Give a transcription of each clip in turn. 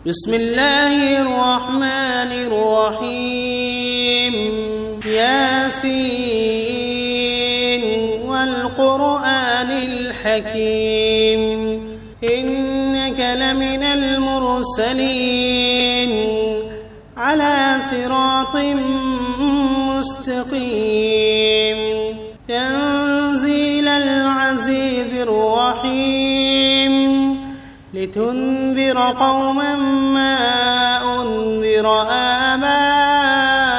بسم الله الرحمن الرحيم ياسين والقرآن الحكيم إنك لمن المرسلين على صراط مستقيم تنزيل العزيز الرحيم لتنذر قوما ما أنذر آباؤهم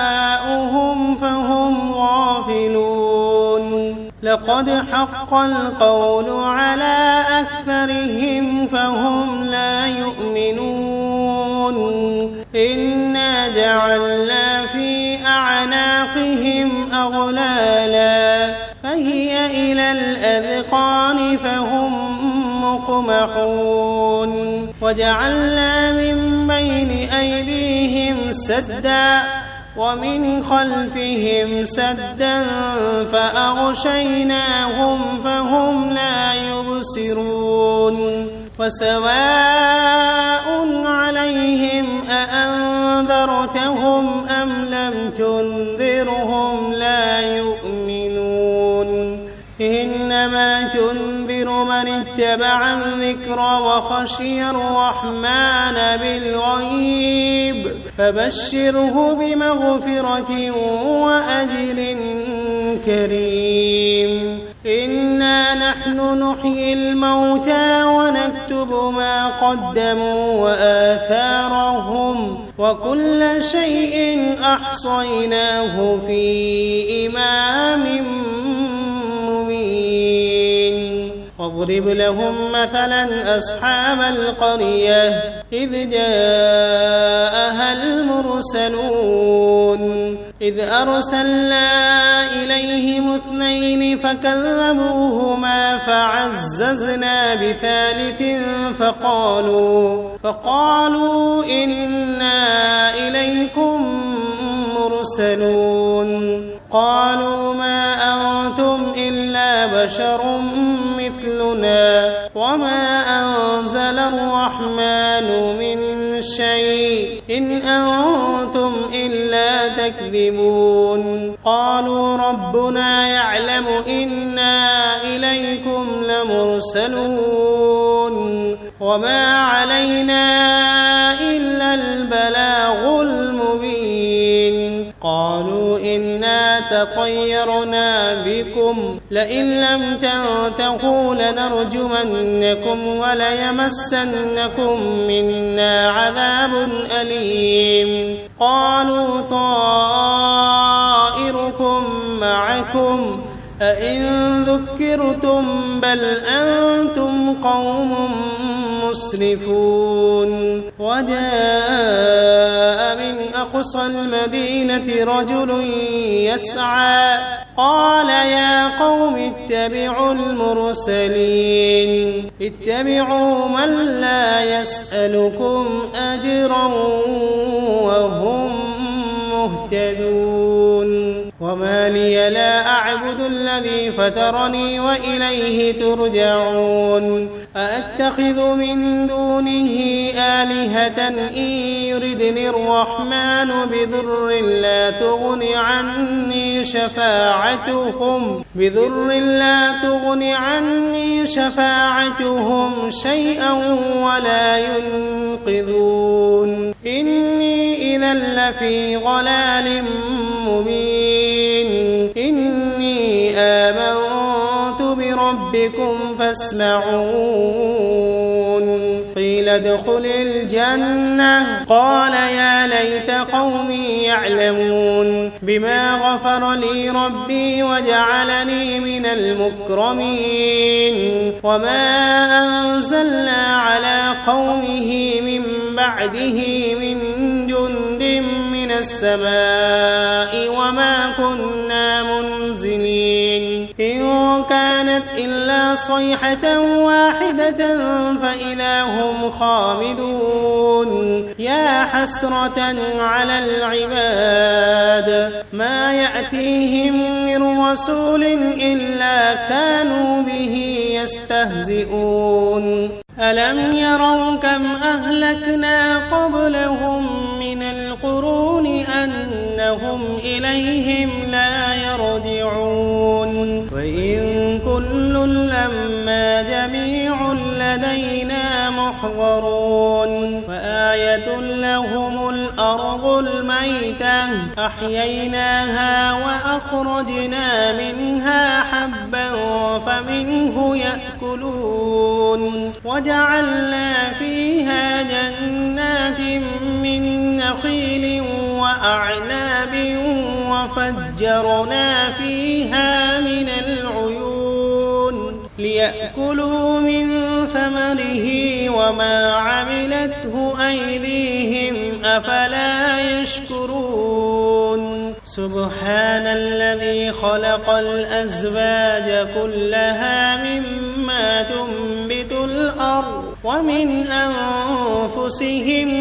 فهم غافلون لقد حق القول على أكثرهم فهم لا يؤمنون إنا جعلنا في أعناقهم أغلالا فهي إلى الأذقان فهم مقمحون وجعلنا من بين أيديهم سدا ومن خلفهم سدا فأغشيناهم فهم لا يبصرون وسواء عليهم أأنذرتهم أم لم تنذرهم لا يؤمنون إنما تنذر من اتبع الذكر وخشي الرحمن بالغيب فبشره بمغفرة وأجر كريم إنا نحن نحيي الموتى ونكتب ما قدموا وآثارهم وكل شيء أحصيناه في إمام مبين واضرب لهم مثلا أصحاب القرية إذ جاءها المرسلون إذ أرسلنا إليهم 2 فكذبوهما فعززنا بثالث فقالوا إنا إليكم مرسلون قالوا ما أنتم إلا بشر مثلنا وما أنزل الرحمن من شيء إن أنتم إلا تكذبون قالوا ربنا يعلم إنا إليكم لمرسلون وما علينا إلا البلاغ المبين قالوا إنا تطيرنا بكم لئن لم تنتهوا لنرجمنكم وليمسنكم منا عذاب أليم قالوا طائركم معكم أئن ذكرتم بل أنتم قوم مسرفون وجاء من أقصى المدينة رجل يسعى قال يا قوم اتبعوا المرسلين اتبعوا من لا يسألكم أجرا وهم مهتدون وما لي لا أعبد الذي فطرني وإليه ترجعون أأتخذ من دونه آلهة إن يردني الرحمن بضر لا تغن عني شفاعتهم شيئا ولا ينقذون إني إذا لفي ضلال مبين إني آمنت بربكم فاسمعون قيل ادخل الجنة قال يا ليت قومي يعلمون بما غفر لي ربي وجعلني من المكرمين وما أنزلنا على قومه من بعده من جند من السماء وما كنا منزلين إن كانت إلا صيحة واحدة فإذا هم خامدون يا حسرة على العباد ما يأتيهم من رسول إلا كانوا به يستهزئون ألم يروا كم أهلكنا قبلهم من القرون أنهم إليهم لا يرجعون وإن كل لما جميع لدينا محضرون وآية لهم الأرض الميتة أحييناها وأخرجنا منها حبا فمنه يأكلون وجعلنا فيها جنات من نخيل وأعناب وفجرنا فيها من العيون ليأكلوا من ثمره وما عملته أيديهم أفلا يشكرون سبحان الذي خلق الأزواج كلها مما تنبت الأرض ومن أنفسهم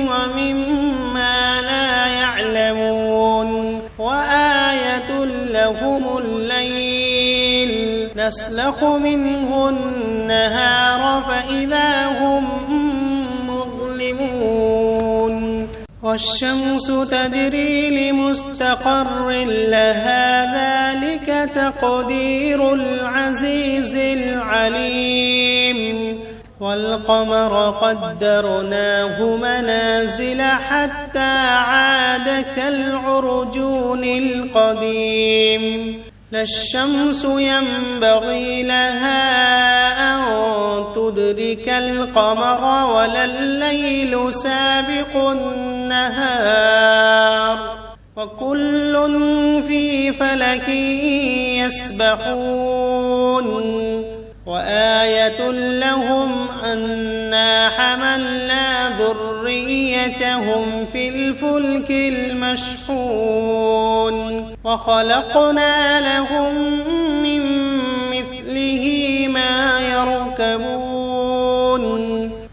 ومما لا يعلمون وآية لهم الليل نسلخ منه النهار فإذا هم مظلمون والشمس تجري لمستقر لها ذلك تقدير العزيز العليم والقمر قدرناه منازل حتى عاد كالعرجون القديم لا الشمس ينبغي لها أن تدرك القمر ولا الليل سابق النهار وكل في فلك يسبحون وآية لهم أنا حملنا ذريتهم في الفلك المشحون وخلقنا لهم من مثله ما يركبون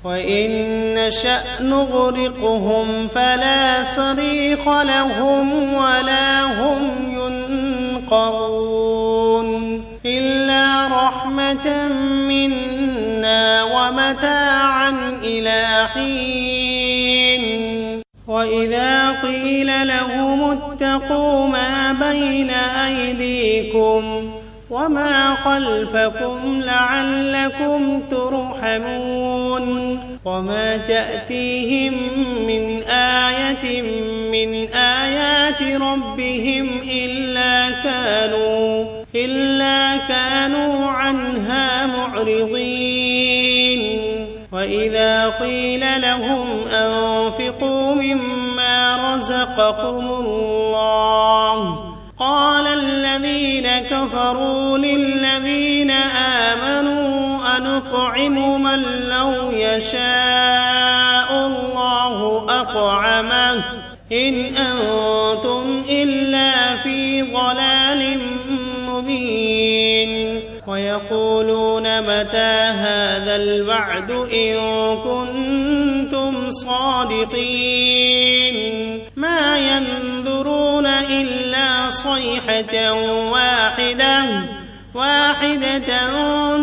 وإن نشأ نغرقهم فلا صريخ لهم ولا هم ينقذون إلا رحمة منا ومتاعا إلى حين وإذا قيل لهم اتقوا ما بين أيديكم وما خلفكم لعلكم ترحمون وما تأتيهم من آية من آيات ربهم إلا كانوا عنها معرضين وإذا قيل لهم أنفقوا مما رزقكم الله قال الذين كفروا للذين آمنوا أنطعم من لو يشاء الله أطعمه إن أنتم إلا في ضلال مبين ويقولون متى هذا الوعد إن كنتم صادقين ما ينظرون إلا صيحة واحدة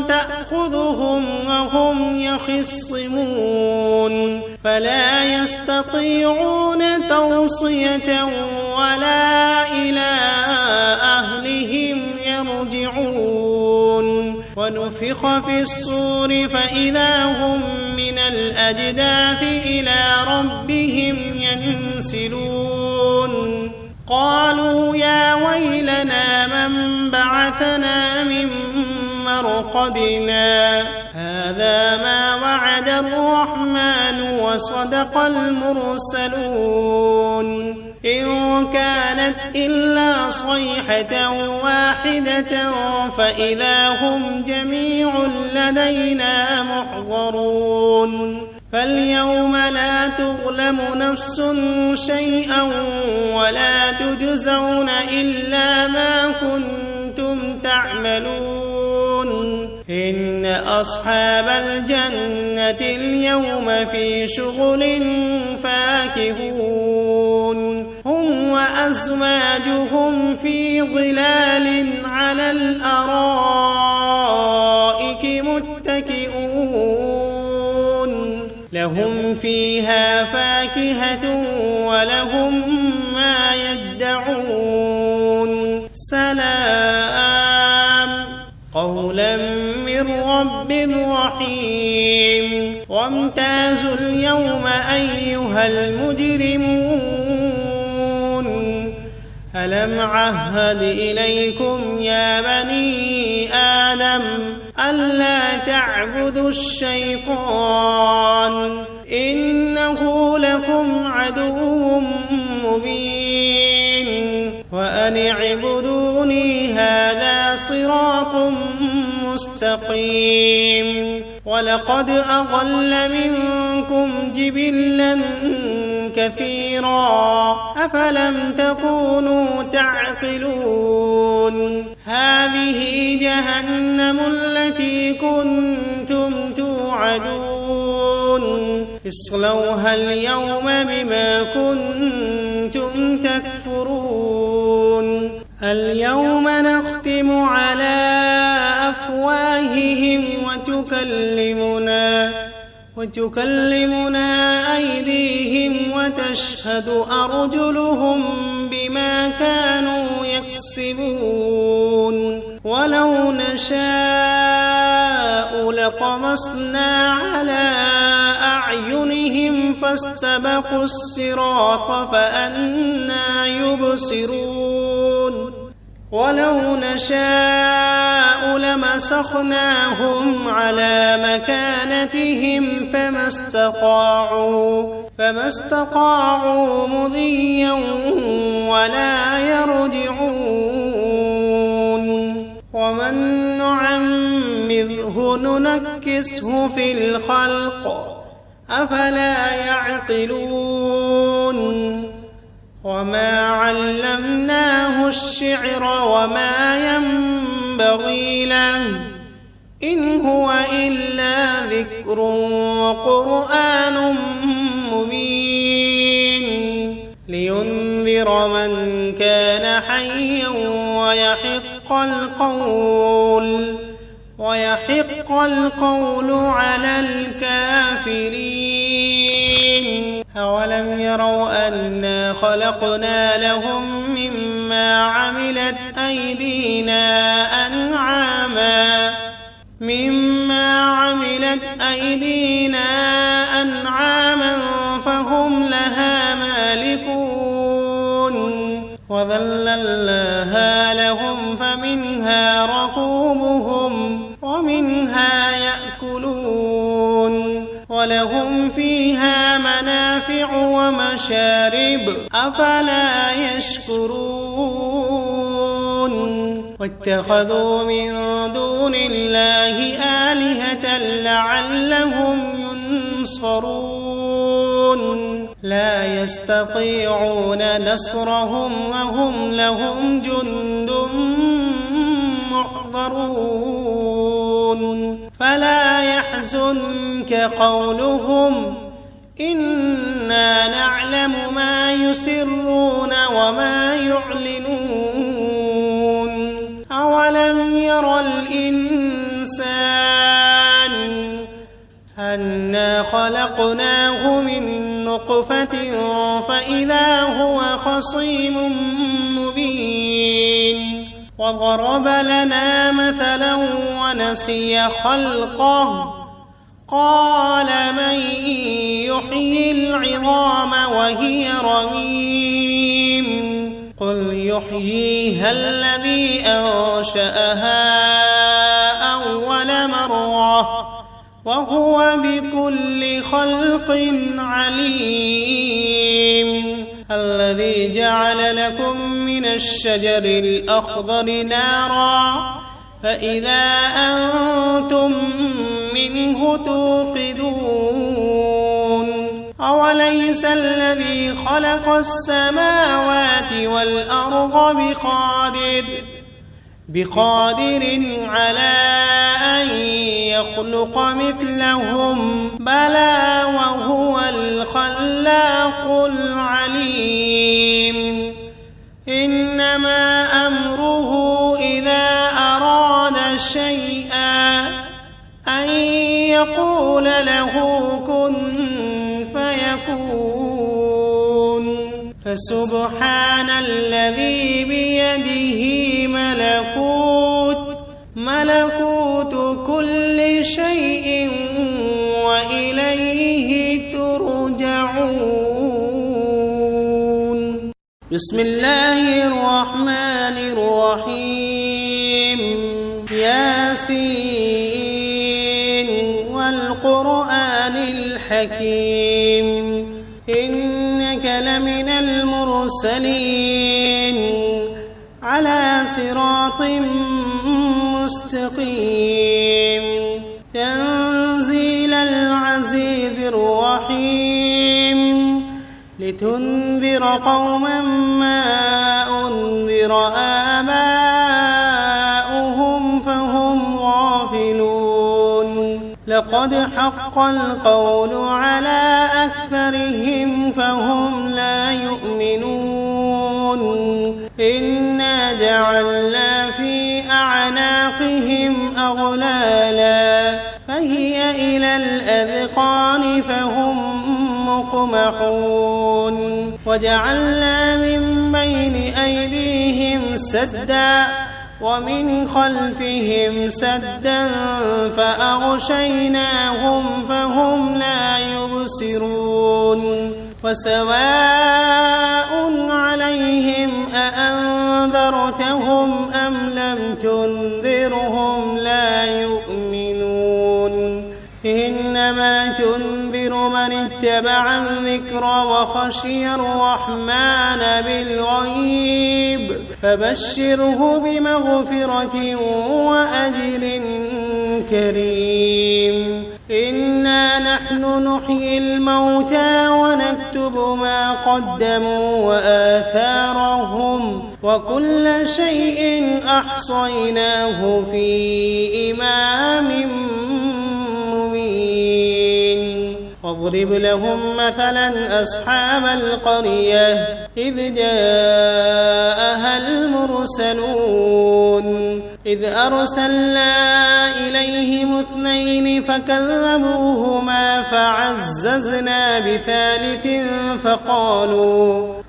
تأخذهم وهم يخصمون فلا يستطيعون توصية ولا إلى أهلهم يرجعون ونفخ في الصور فإذا هم من الأجداث إلى ربهم ينسلون قالوا يا ويلنا من بعثنا من مرقدنا هذا ما وعد الرحمن وصدق المرسلون إن كانت إلا صيحة واحدة فإذا هم جميع لدينا محضرون فاليوم لا تظلم نفس شيئا ولا تجزون إلا ما كنتم تعملون إن أصحاب الجنة اليوم في شغل فاكهون هم وأزواجهم في ظلال على الأرائك متكئون لهم فيها فاكهة ولهم ما يدعون سلام قولا من رب رحيم وامتازوا اليوم أيها المجرمون ألم عهد إليكم يا بني آدم ألا تعبدوا الشيطان إنه لكم عدو مبين وأن اعبدوني هذا صراط مستقيم ولقد أضل منكم جبلا كثيرا أفلم تكونوا تعقلون هذه جهنم التي كنتم توعدون اصلوها اليوم بما كنتم تكفرون اليوم نختم على أفواههم وتكلمنا أيديهم وتشهد أرجلهم بما كانوا يكسبون ولو نشاء لطمسنا على أعينهم فاستبقوا الصراط فأنى يبصرون ولو نشاء لمسخناهم على مكانتهم فما استطاعوا مضيا ولا يرجعون ومن نعمره ننكسه في الخلق أفلا يعقلون وما علمناه الشعر وما ينبغي له إن هو إلا ذكر وقرآن مبين لينذر من كان حيا ويحق القول على الكافرين أولم يروا أنا خلقنا لهم مما عملت أيدينا أنعاما فهم لها مالكون وذللناها لهم فمنها ركوبهم ومنها يأكلون ولهم فيها منافع ومشارب أفلا يشكرون واتخذوا من دون الله آلهة لعلهم ينصرون لا يستطيعون نصرهم وهم لهم جند محضرون فلا يحزنك قولهم إنا نعلم ما يسرون وما يعلنون أولم ير الإنسان أنا خلقناه من نطفة فإذا هو خصيم مبين وضرب لنا مثلا ونسي خلقه قال من يحيي العظام وهي رميم قل يحييها الذي أنشأها أول مرة وهو بكل خلق عليم الذي جعل لكم من الشجر الأخضر نارا فإذا أنتم منه توقدون أوليس الذي خلق السماوات والأرض بقادر على أن يخلق مثلهم بلى وهو الخلاق العليم إنما أمره إذا أراد شيئا أن يقول له كن فسبحان الذي بيده ملكوت كل شيء وإليه ترجعون. بسم الله الرحمن الرحيم. ياسين والقرآن الحكيم إنك لمن المرسلين على صراط مستقيم تنزيل العزيز الرحيم لتنذر قوما ما أنذر آباؤهم فهم غافلون لقد حق القول على أكثرهم فهم لا يؤمنون إنا جعلنا في أعناقهم أغلالا فهي إلى الأذقان فهم مقمحون وجعلنا من بين أيديهم سدا ومن خلفهم سدا فأغشيناهم فهم لا يبصرون وسواء عليهم أأنذرتهم أم لم تنذرهم لا يؤمنون إنما تنذر من اتبع الذكر وخشي الرحمن بالغيب فبشره بمغفرة وأجر كريم إنا نحن نحيي الموتى ونكتب ما قدموا وآثارهم وكل شيء أحصيناه في إمام مبين واضرب لهم مثلا أصحاب القرية إذ جاءها المرسلون إذ أرسلنا إليهم 2 فكذبوهما فعززنا بثالث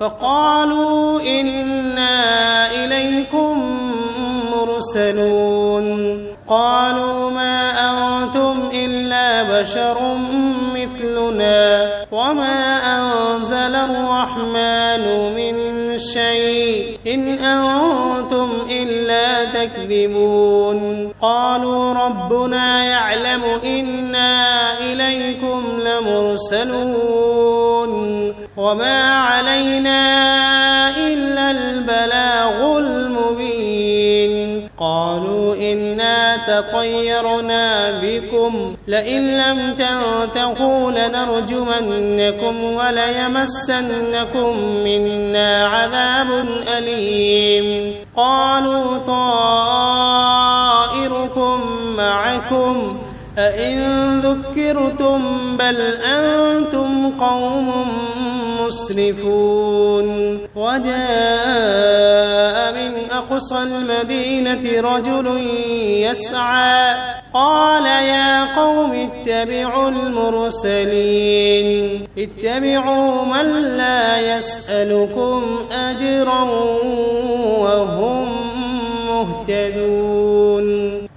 فقالوا إنا إليكم مرسلون قالوا ما أنتم إلا بشر مثلنا وما أنزل الرحمن من شيء إن أنتم إلا تكذبون قالوا ربنا يعلم إنا إليكم لمرسلون وما علينا إلا البلاغ المبين قالوا إنا تطيرنا بكم لئن لم تنتهوا لنرجمنكم وليمسنكم منا عذاب أليم قالوا طائركم معكم أئن ذكرتم بل أنتم قوم مسرفون وجاء من أقصى المدينة رجل يسعى قال يا قوم اتبعوا المرسلين اتبعوا من لا يسألكم أجرا وهم مهتدون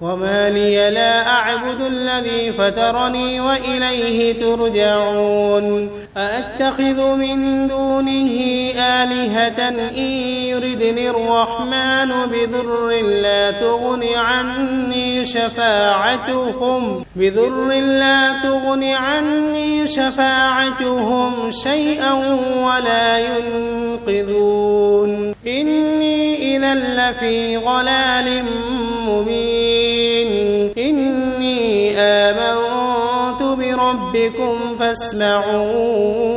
وما لي لا أعبد الذي فطرني وإليه ترجعون أأتخذ من دونه آلهة إن يردني الرحمن بضر لا تغن عني شفاعتهم شيئا ولا ينقذون إني إذا لفي ضلال مبين إني آمنت بربكم فاسمعون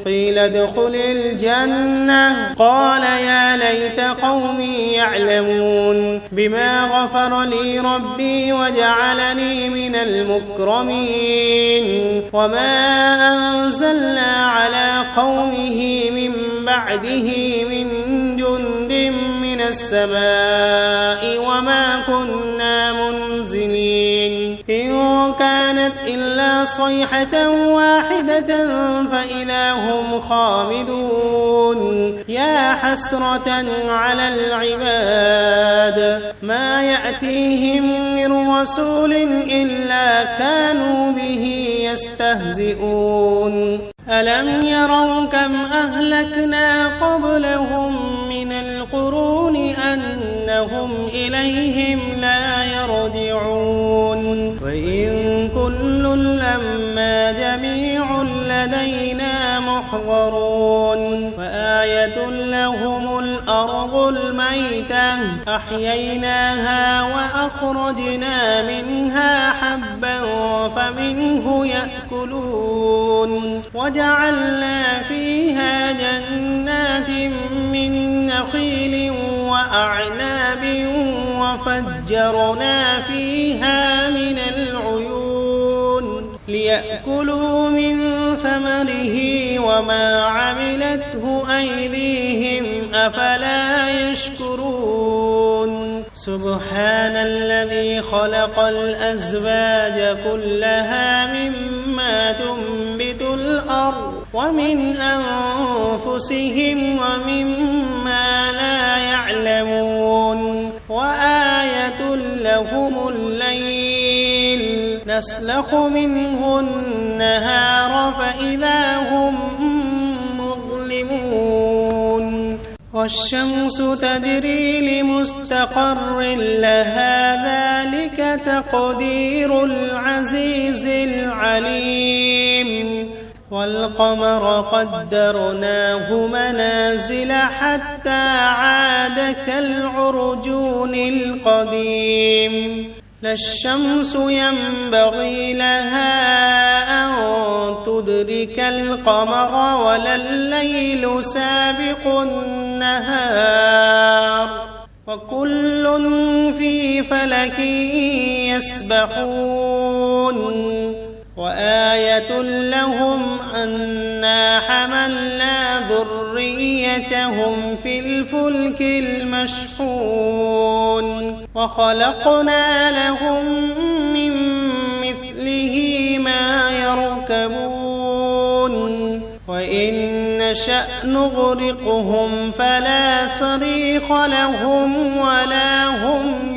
قيل ادخل الجنة قال يا ليت قومي يعلمون بما غفر لي ربي وجعلني من المكرمين وما أنزلنا على قومه من بعده من جند من السماء وما كنا منزلين إن كانت إلا صيحة واحدة فإذا هم خامدون يا حسرة على العباد ما يأتيهم من رسول إلا كانوا به يستهزئون ألم يروا كم أهلكنا قبلهم من القرون أنهم إليهم لا يرجعون وإن كل لما جميع لدينا محضرون وآية لهم الأرض الميتة أحييناها وأخرجنا منها حبا فمنه يأكلون وجعلنا فيها جنات من نخيل وأعناب وفجرنا فيها من العيون ليأكلوا من ثمره وما عملته أيديهم أفلا يشكرون سبحان الذي خلق الأزواج كلها مما تنبت الأرض ومن أنفسهم ومما لا يعلمون وآية لهم الليل نسلخ منه النهار فإذا هم مظلمون والشمس تجري لمستقر لها ذلك تقدير العزيز العليم والقمر قدرناه منازل حتى عاد كالعرجون القديم لا الشمس ينبغي لها أن تدرك القمر ولا الليل سابق النهار وكل في فلك يسبحون وآية لهم أنا حملنا ذريتهم في الفلك المشحون وخلقنا لهم من مثله ما يركبون وإن نشأ نغرقهم فلا صريخ لهم ولا هم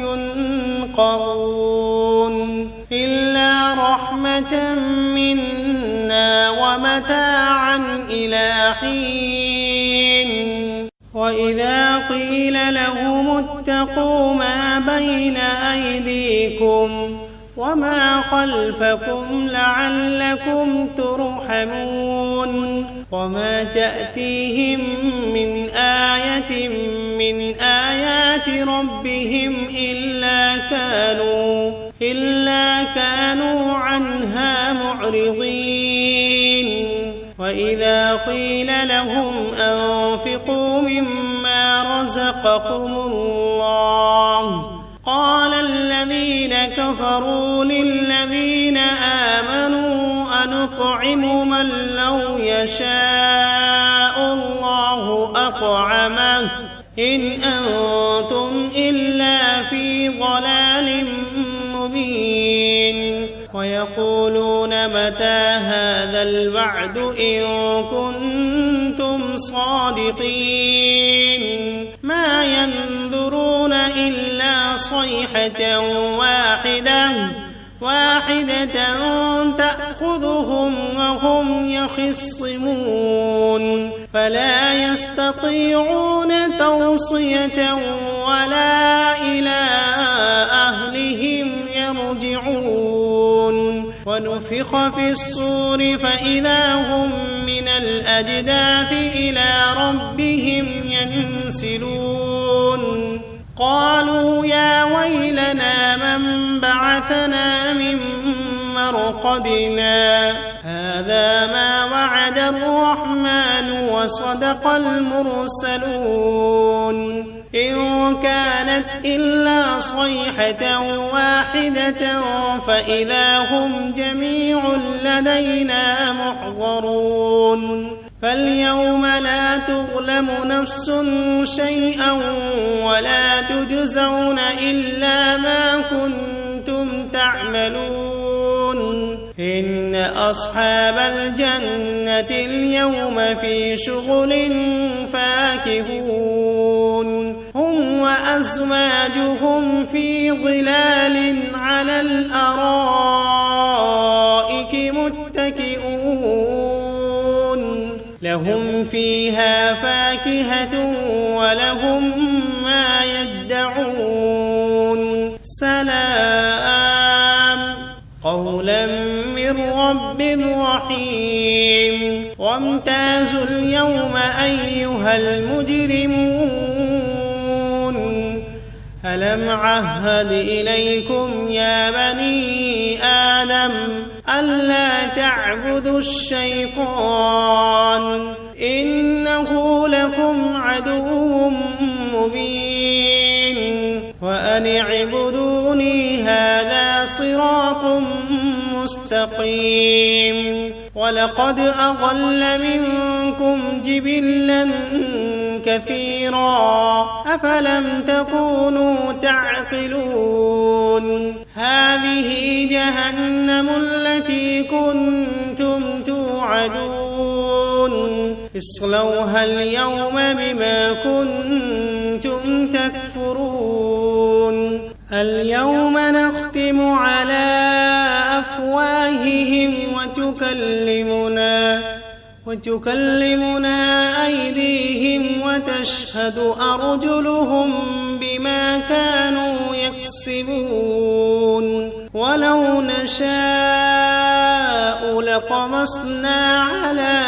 ينقذون إلا رحمة منا ومتاعا إلى حين وإذا قيل لهم اتقوا ما بين أيديكم وما خلفكم لعلكم ترحمون وما تأتيهم من آية من آيات ربهم إلا كانوا عنها معرضين وإذا قيل لهم أنفقوا مما رزقكم الله قال الذين كفروا للذين آمنوا أنطعم من لو يشاء الله أطعمه إن أنتم إلا في ضلال مبين ويقولون متى هذا الوعد إن كنتم صادقين ما ينظرون إلا صيحة واحدة تأخذهم وهم يخصمون فلا يستطيعون توصية ولا إلى أهلهم يرجعون ونفخ في الصور فإذا هم من الأجداث إلى ربهم ينسلون قالوا يا ويلنا من بعثنا من مرقدنا هذا ما وعد الرحمن وصدق المرسلون إن كانت إلا صيحة واحدة فإذا هم جميع لدينا محضرون فاليوم لا تظلم نفس شيئا ولا تجزون إلا ما كنتم تعملون إن أصحاب الجنة اليوم في شغل فاكهون هم وأزواجهم في ظلال على الأرائك متكئون لهم فيها فاكهة ولهم ما يدعون سلام قولا من رب رحيم وامتازوا اليوم أيها المجرمون ألم عهد إليكم يا بني آدم ألا تعبدوا الشيطان إنه لكم عدو مبين وأن اعبدوني هذا صراط مستقيم ولقد أضل منكم جبلا كثيرا أفلم تكونوا تعقلون هذه جهنم التي كنتم توعدون اصلوها اليوم بما كنتم تكفرون اليوم نختم على أفواههم وتكلمنا أيديهم وتشهد أرجلهم بما كانوا يكسبون ولو نشاء لطمسنا على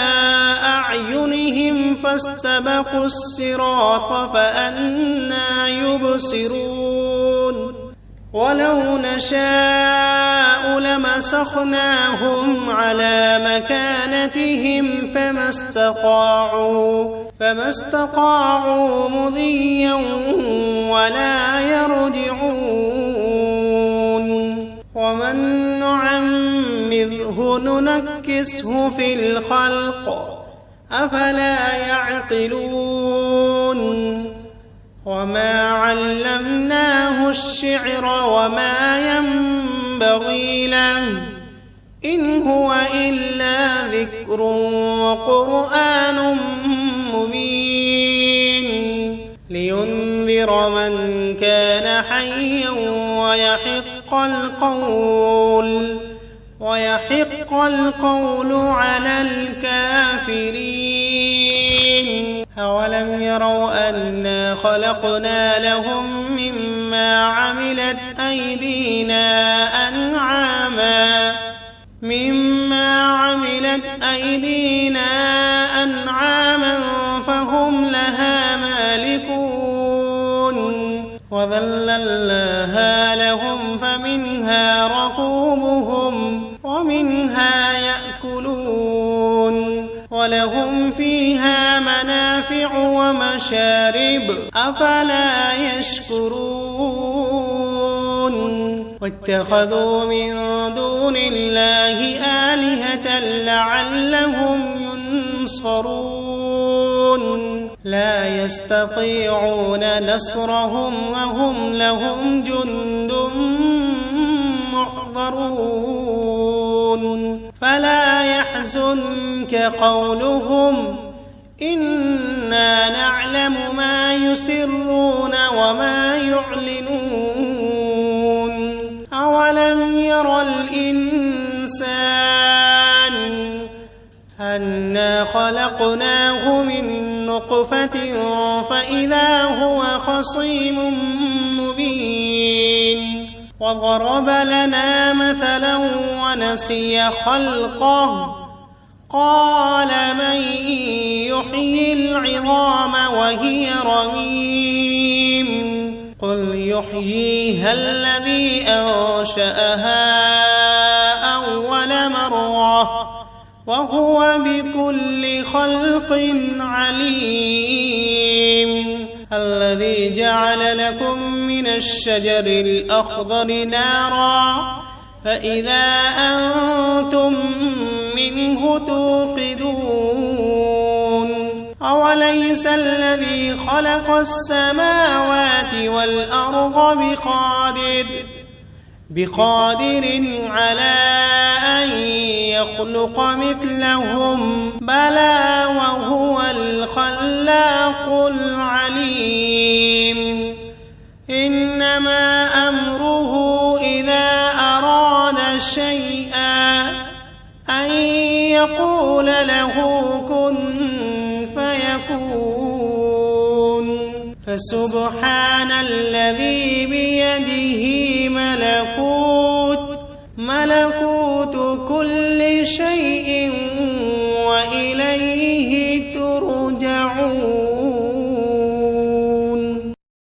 أعينهم فاستبقوا الصراط فأنى يبصرون ولو نشاء لمسخناهم على مكانتهم فما استطاعوا مضيا ولا يرجعون ومن نعمره ننكسه في الخلق أفلا يعقلون وما علمناه الشعر وما ينبغي له إن هو إلا ذكر وقرآن مبين لينذر من كان حيا ويحق القول على الكافرين أولم يروا أنا خلقنا لهم مما عملت أيدينا أنعاما فهم لها مالكون وذللناها لهم فمنها ركوبهم ومنها يأكلون ولهم فيها منافع ومشارب أفلا يشكرون واتخذوا من دون الله آلهة لعلهم ينصرون لا يستطيعون نصرهم وهم لهم جند محضرون فلا يحزنك قولهم إنا نعلم ما يسرون وما يعلنون أولم ير الإنسان أنا خلقناه من نطفة فإذا هو خصيم مبين وضرب لنا مثلا ونسي خلقه قال من يحيي العظام وهي رميم قل يحييها الذي أنشأها أول مرة وهو بكل خلق عليم الذي جعل لكم من الشجر الأخضر نارا فإذا أنتم منه توقدون أوليس الذي خلق السماوات والأرض بقادر على أن يخلق مثلهم بلى وهو الخلاق العليم إنما أمره إذا أراد شيئا أن يقول له كن فيكون فسبحان الذي بيده ملكوت كل شيء